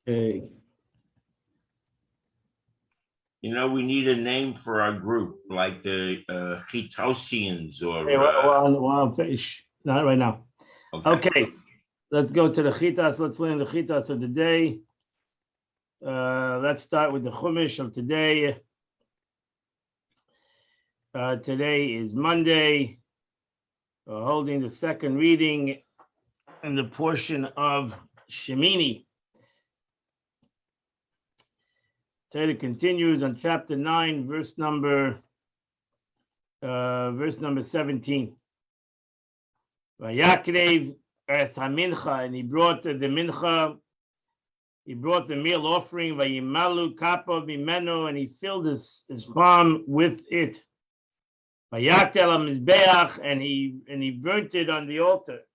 You know, we need a name for our group, like the Chitosians or. We're on fish. Not right now. Okay, let's go to the Chitas. Let's learn the Chitas of the day. Let's start with the Chumash of today. Today is Monday. We're holding the second reading in the portion of Shemini. Today continues on chapter 9, verse number 17. Vayakrev es hamincha, and he brought the mincha. He brought the meal offering. Vayimalu kapav mimenu, and he filled his palm with it. Vayaktel hamizbeach, and he burnt it on the altar.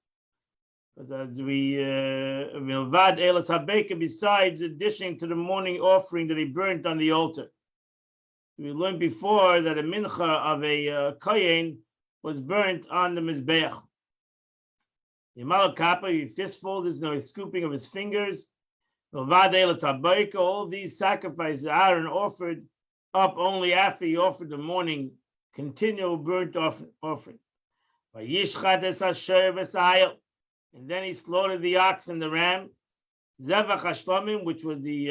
As we milvad elas habeka, besides addition to the morning offering that he burnt on the altar. We learned before that a mincha of a kohen was burnt on the mizbeach. Yimal kappa, he fistful, there's no scooping of his fingers. Milvad elas habeka, all these sacrifices Aaron offered up only after he offered the morning continual burnt offering. Vayishchat es asher v'sahayel. And then he slaughtered the ox and the ram, zevach hashlomim, which was the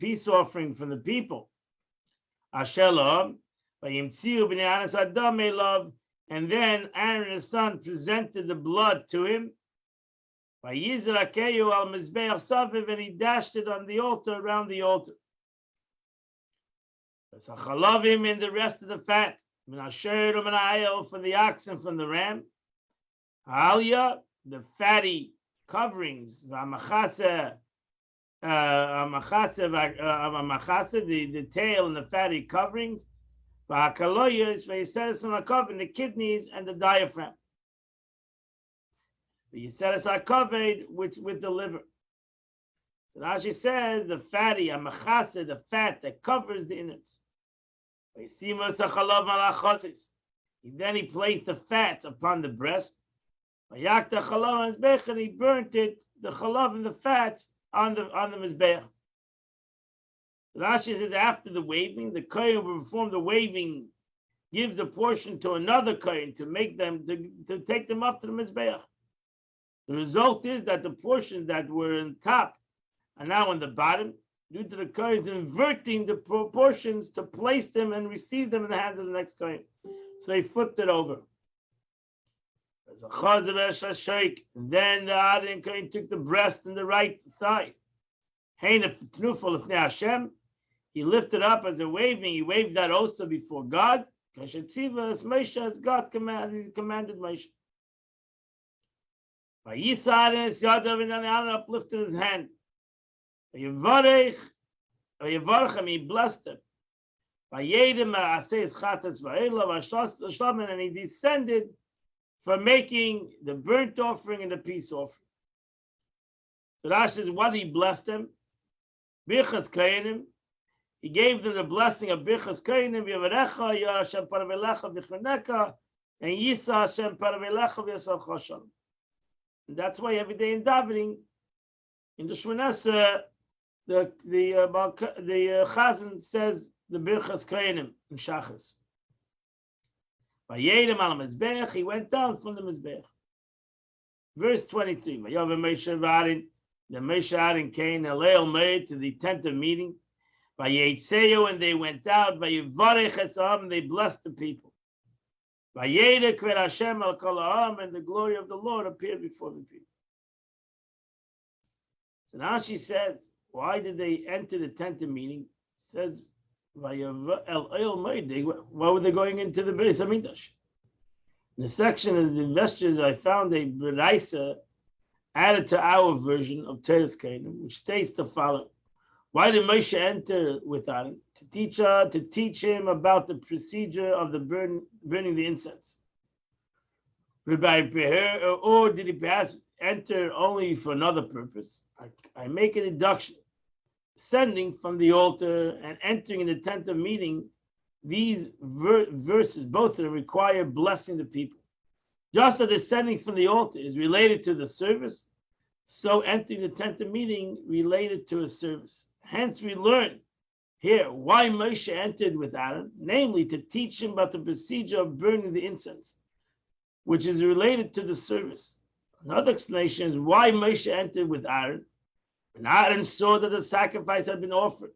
peace offering from the people. Ashelom, vayimtziu b'nei anas adam elav, and then Aaron his son presented the blood to him. Vayizrakeyu al mizbeach saviv, and he dashed it on the altar, around the altar. V'sachalavim, and the rest of the fat, min asher u'min from the ox and from the ram. Aliyah, the fatty coverings, the tail and the fatty coverings, and the kidneys and the diaphragm. The Yiseres HaKaved, which with the liver. So now she says the fatty, the fat that covers the innards. Then he placed the fats upon the breast. And he burnt it, the chalav and the fats on the mizbeach. Rashi says after the waving, the kohen will perform the waving, gives a portion to another kohen to make them to take them up to the mizbeach. The result is that the portions that were on top are now on the bottom, due to the kohen inverting the proportions to place them and receive them in the hands of the next kohen. So they flipped it over. Then the Aaron Kohen took the breast and the right thigh. He lifted up as a waving. He waved that also before God. As God commanded, he commanded Moshe. And then Aaron uplifted his hand. He blessed him. And he descended for making the burnt offering and the peace offering. So that is what he blessed them. Birchas Kohanim. He gave them the blessing of Birchas Kohanim. Yevarecha ya Hashem paravelecha v'chaneka, and Yisa Hashem paravelecha v'yasavcha shalom. And that's why every day in davening, in the Shmoneh Esrei, the Chazan says the Birchas Kohanim in Shachas. He went down from the Mizbeach. Verse 23. The Moshe Aaron came to the tent of meeting. And they went out. And they blessed the people. And the glory of the Lord appeared before the people. So now she says, why did they enter the tent of meeting? It says, why were they going into the Beis Hamikdash? In the section of the investors, I found a Beraisa added to our version of Teres Kohanim, which states the following: why did Moshe enter with Aaron? To teach him about the procedure of the burning the incense. Or did he perhaps enter only for another purpose? I make a deduction. Descending from the altar and entering in the tent of meeting, these verses, both of them require blessing the people. Just as descending from the altar is related to the service, so entering the tent of meeting related to a service. Hence, we learn here why Moshe entered with Aaron, namely to teach him about the procedure of burning the incense, which is related to the service. Another explanation is why Moshe entered with Aaron. When Aaron saw that the sacrifice had been offered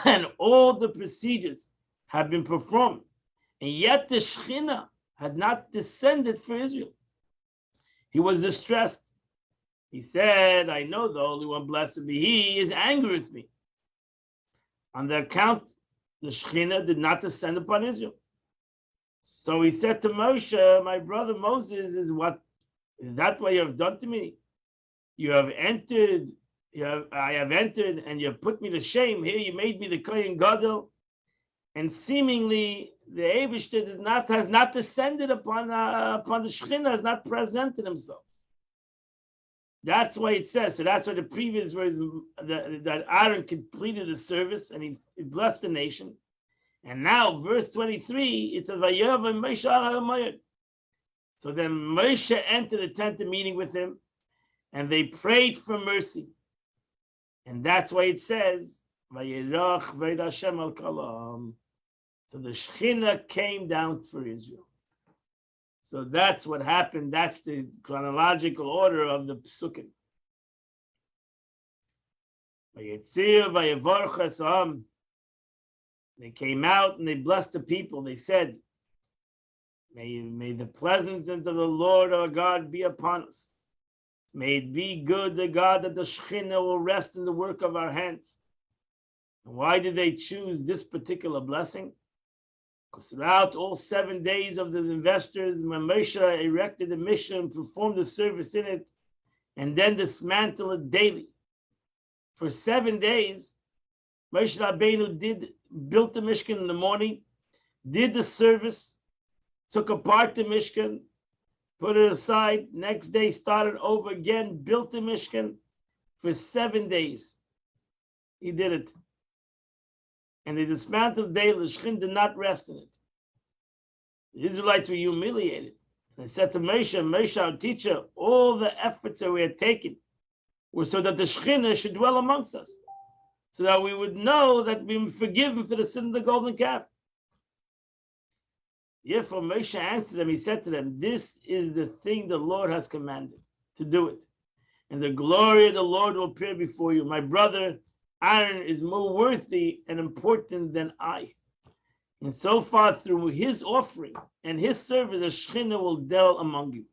and all the procedures had been performed, and yet the Shekhinah had not descended for Israel, he was distressed. He said, I know the Holy One, blessed be He, is angry with me. On the account the Shekhinah did not descend upon Israel. So he said to Moshe, my brother Moses, is that what you have done to me? You have entered, I have entered, and you have put me to shame. Here you made me the Kohen Gadol, and seemingly the Eibishter has not descended upon the Shekhinah, has not presented himself. That's why it says. So that's why the previous verse that Aaron completed the service and he blessed the nation. And now, verse 23, it says, "Vayovav Moshe al HaMoed." So then Moshe entered the tent of meeting with him, and they prayed for mercy. And that's why it says, "Vayirach V'ed Hashem al Kalam." So the Shekhinah came down for Israel. So that's what happened. That's the chronological order of the Psukim. They came out and they blessed the people. They said, may the presence of the Lord our God be upon us. May it be good, the God, that the Shekhinah will rest in the work of our hands. And why did they choose this particular blessing? Because throughout all 7 days of the investors, when Moshe erected the Mishkan and performed the service in it, and then dismantled it daily. For 7 days, Moshe Rabbeinu built the Mishkan in the morning, did the service, took apart the Mishkan, put it aside, next day started over again, built the Mishkan for 7 days. He did it. And they dismantled daily. The Shekhinah did not rest in it. The Israelites were humiliated. They said to Moshe, our teacher, all the efforts that we had taken were so that the Shekhinah should dwell amongst us, so that we would know that we were forgiven for the sin of the golden calf. Therefore, Moshe answered them. He said to them, this is the thing the Lord has commanded, to do it. And the glory of the Lord will appear before you. My brother Aaron is more worthy and important than I. And so far, through his offering and his service, the Shekhinah will dwell among you.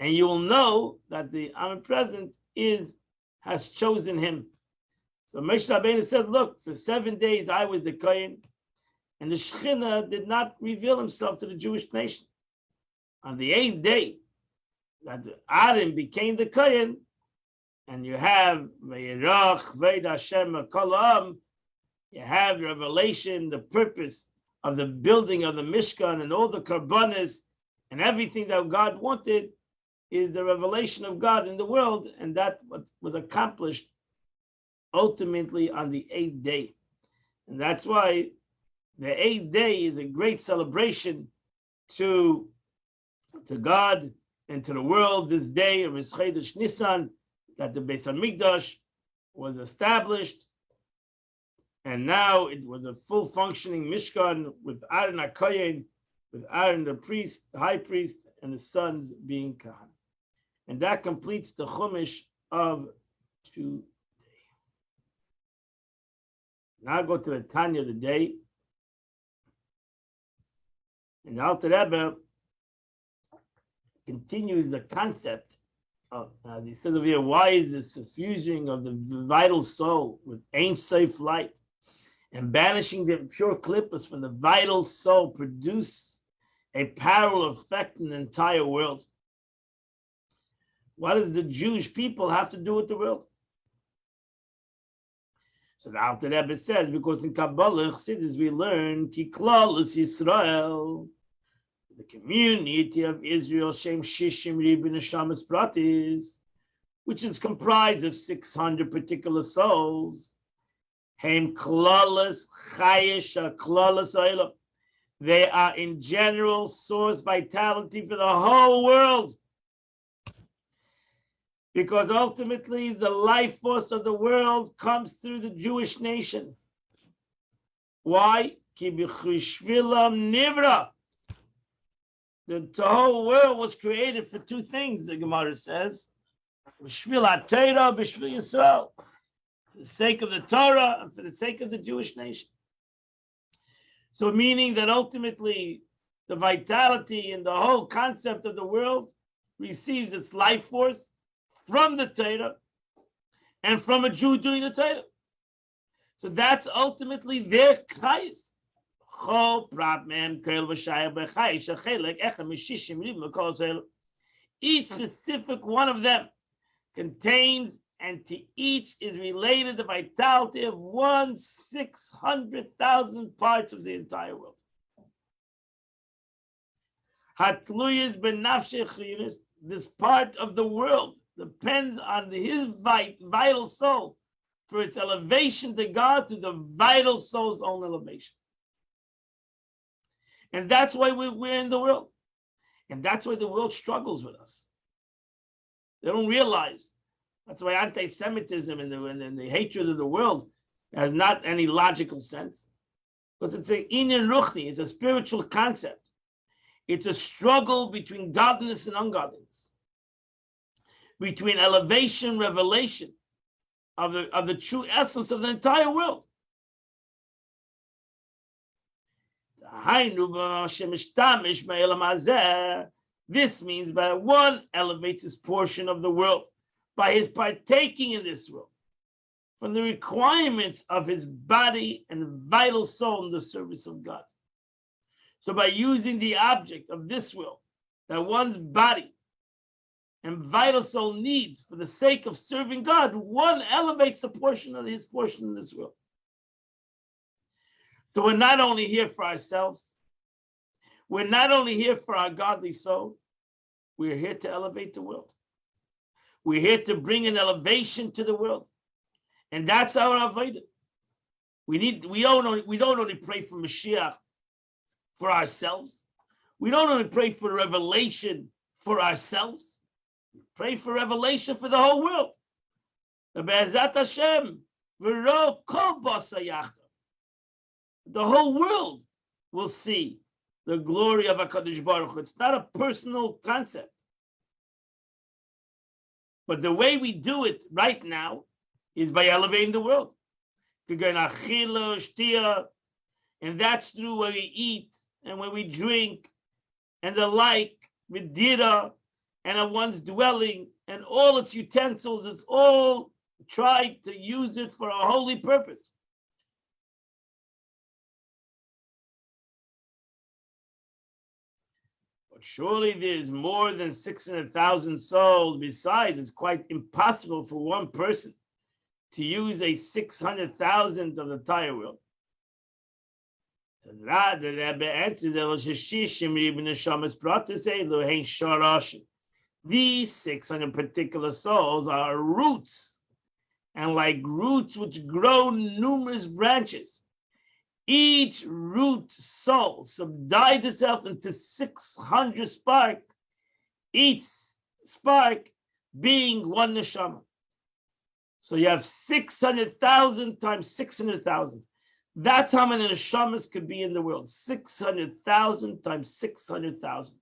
And you will know that the omnipresent has chosen him. So Moshe Rabbeinu said, look, for 7 days I was the Kohen, and the Shekhinah did not reveal himself to the Jewish nation. On the 8th day, that Aaron became the Kohen, and you have Vayirach V'ed Hashem Kolam, you have revelation, the purpose of the building of the Mishkan and all the Karbanis and everything that God wanted is the revelation of God in the world, and that was accomplished ultimately on the 8th day. And that's why the 8th day is a great celebration to God and to the world. This day of Chodesh Nisan, that the Beis Hamikdash was established, and now it was a full functioning Mishkan with Aaron HaKohen, with Aaron the priest, the high priest, and the sons being Kahan. And that completes the Chumash of today. Now I go to the Tanya of the day. And the Alter Rebbe continues the concept of, he says over here, why is the suffusing of the vital soul with Ein Sof light and banishing the pure klippas from the vital soul produce a parallel effect in the entire world? What does the Jewish people have to do with the world? So the Alter Rebbe says, because in Kabbalah, Chassidus, we learn, Ki Klalus Yisrael, the community of Israel, Shem Shishim Ribu Neshamas Pratis, which is comprised of 600 particular souls, Hem Klalus Chayesh Klalus Olam. They are in general source vitality for the whole world. Because ultimately the life force of the world comes through the Jewish nation. Why? Ki b'chishvilam nivra. The whole world was created for two things, the Gemara says. B'shvil HaTorah, b'shvil Yisrael. For the sake of the Torah and for the sake of the Jewish nation. So meaning that ultimately the vitality and the whole concept of the world receives its life force from the Torah and from a Jew doing the Torah. So that's ultimately their chayis. Each specific one of them contains, and to each is related the vitality of 1/600,000 parts of the entire world. This part of the world depends on his vital soul for its elevation to God, to the vital soul's own elevation. And that's why we're in the world. And that's why the world struggles with us. They don't realize. That's why anti-Semitism and the hatred of the world has not any logical sense. Because it's an inyan ruchni, it's a spiritual concept. It's a struggle between godliness and ungodliness, between elevation, revelation of the true essence of the entire world. This means that one elevates his portion of the world by his partaking in this world, from the requirements of his body and vital soul in the service of God. So by using the object of this world that one's body and vital soul needs for the sake of serving God, one elevates the portion of his portion in this world. So we're not only here for ourselves, we're not only here for our godly soul, we're here to elevate the world. We're here to bring an elevation to the world. And that's our avodah. We don't only pray for Mashiach for ourselves. We don't only pray for revelation for ourselves. We pray for revelation for the whole world. The Be'ezat Hashem, v'ro kol basa yachda. The whole world will see the glory of HaKadosh Baruch Hu. It's not a personal concept. But the way we do it right now is by elevating the world. And that's through where we eat and where we drink and the like, vidira, and at one's dwelling and all its utensils. It's all tried to use it for a holy purpose. But surely there's more than 600,000 souls. Besides, it's quite impossible for one person to use a 600,000th of the entire world. So the Rebbe answers, these 600 particular souls are roots, and like roots which grow numerous branches, each root soul subdivides itself into 600 spark, each spark being one neshama. So you have 600,000 times 600,000. That's how many neshamas could be in the world. 600,000 times 600,000.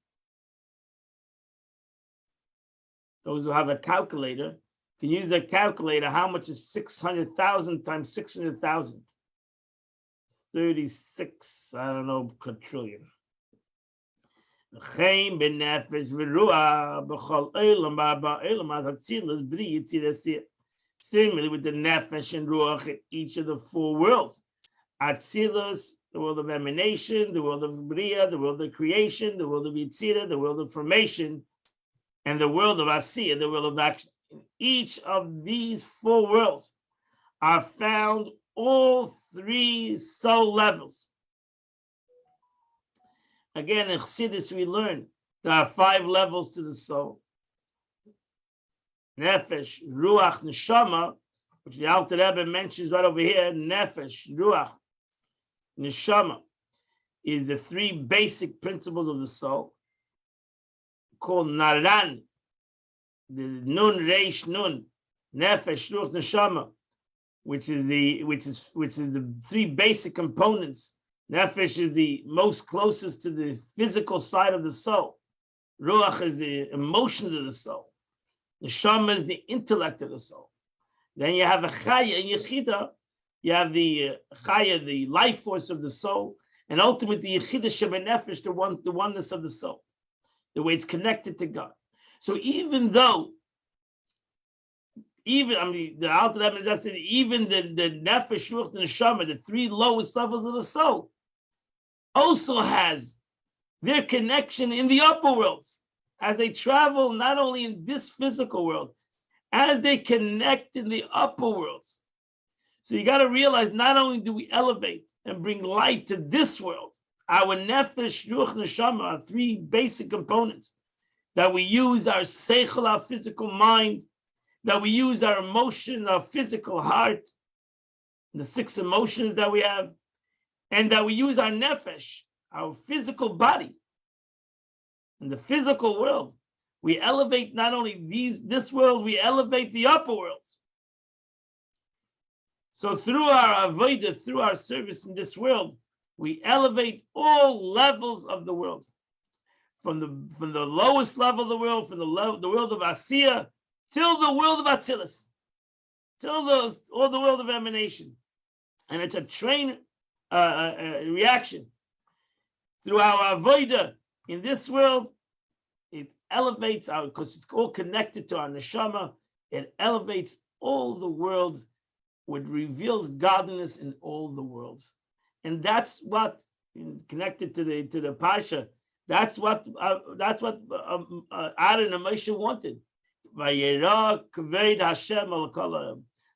Those who have a calculator can use their calculator. How much is 600,000 times 600,000? 36, I don't know, quadrillion. Similarly with the nefesh and ruach in each of the four worlds. Atzilus, the world of emanation, the world of bria, the world of creation, the world of yitzira, the world of formation, and the world of asiyah, the world of action. In each of these four worlds are found all three soul levels. Again, in Chassidus we learn there are 5 levels to the soul. Nefesh, Ruach, Neshama, which the Alter Rebbe mentions right over here. Nefesh, Ruach, Neshama is the 3 basic principles of the soul, called Naran, nun reish nun, nefesh, ruach, neshama, which is the three basic components. Nefesh is the most closest to the physical side of the soul. Ruach is the emotions of the soul. Neshama is the intellect of the soul. Then you have a chaya and yechida. You have the chaya, the life force of the soul, and ultimately yechida shebenefesh, the oneness of the soul, the way it's connected to God. So even though, the Alter Rebbe said, even the nefesh, ruach, and neshama, the three lowest levels of the soul, also has their connection in the upper worlds as they travel not only in this physical world, as they connect in the upper worlds. So you got to realize, not only do we elevate and bring light to this world, our nefesh, ruach, neshama are three basic components that we use our seichel, our physical mind, that we use our emotion, our physical heart, the 6 emotions that we have, and that we use our nefesh, our physical body, in the physical world. We elevate not only this world, we elevate the upper worlds. So through our avodah, through our service in this world, we elevate all levels of the world, from the lowest level of the world, from the world of Asiya, till the world of Atzilus, till all the world of emanation. And it's a train reaction. Through our avodah in this world, it elevates because it's all connected to our neshama, it elevates all the worlds, which reveals godliness in all the worlds. And that's what, connected to the Pasha, that's what Aaron and Moshe wanted.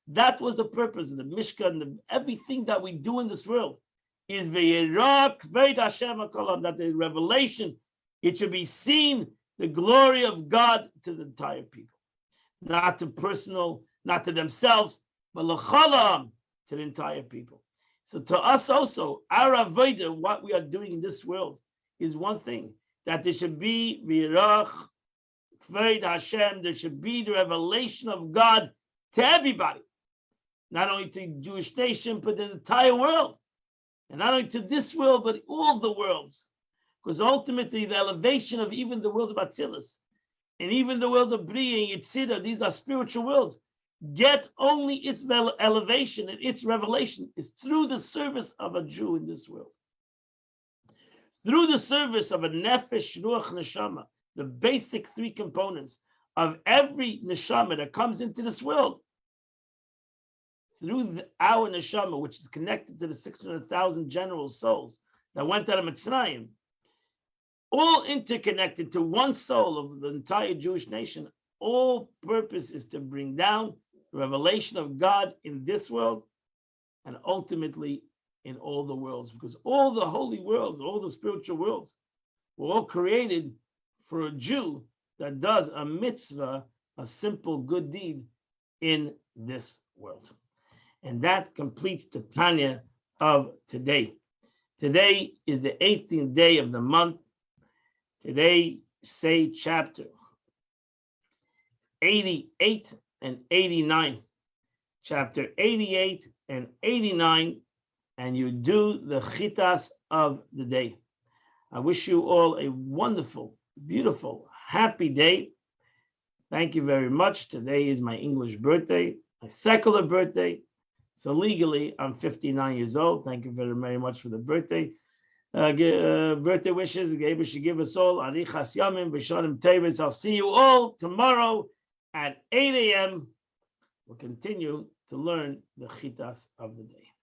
That was the purpose of the Mishkan, and everything that we do in this world is that the revelation, it should be seen, the glory of God to the entire people, not to personal, not to themselves, but l'chalam, to the entire people. So to us also, our avodah, what we are doing in this world, is one thing, that there should be virach kved Hashem, there should be the revelation of God to everybody, not only to the Jewish nation, but the entire world. And not only to this world, but all the worlds. Because ultimately, the elevation of even the world of Atzilus, and even the world of Bria and Yitzhira, these are spiritual worlds, get only its elevation and its revelation is through the service of a Jew in this world. Through the service of a nefesh, ruach, neshama, the basic 3 components of every neshama that comes into this world, through our neshama, which is connected to the 600,000 general souls that went out of Mitzrayim, all interconnected to one soul of the entire Jewish nation, all purpose is to bring down the revelation of God in this world and ultimately in all the worlds, because all the holy worlds, all the spiritual worlds, were all created for a Jew that does a mitzvah, a simple good deed in this world. And that completes the Tanya of today. Today is the 18th day of the month. Today, say chapter 88 and 89. Chapter 88 and 89, and you do the chitas of the day. I wish you all a wonderful, beautiful, happy day. Thank you very much. Today is my English birthday, my secular birthday. So legally, I'm 59 years old. Thank you very, very much for the birthday. Birthday wishes. Gabriel should give us all arichas yamim v'shanim tevis. I'll see you all tomorrow at 8 a.m. We'll continue to learn the chitas of the day.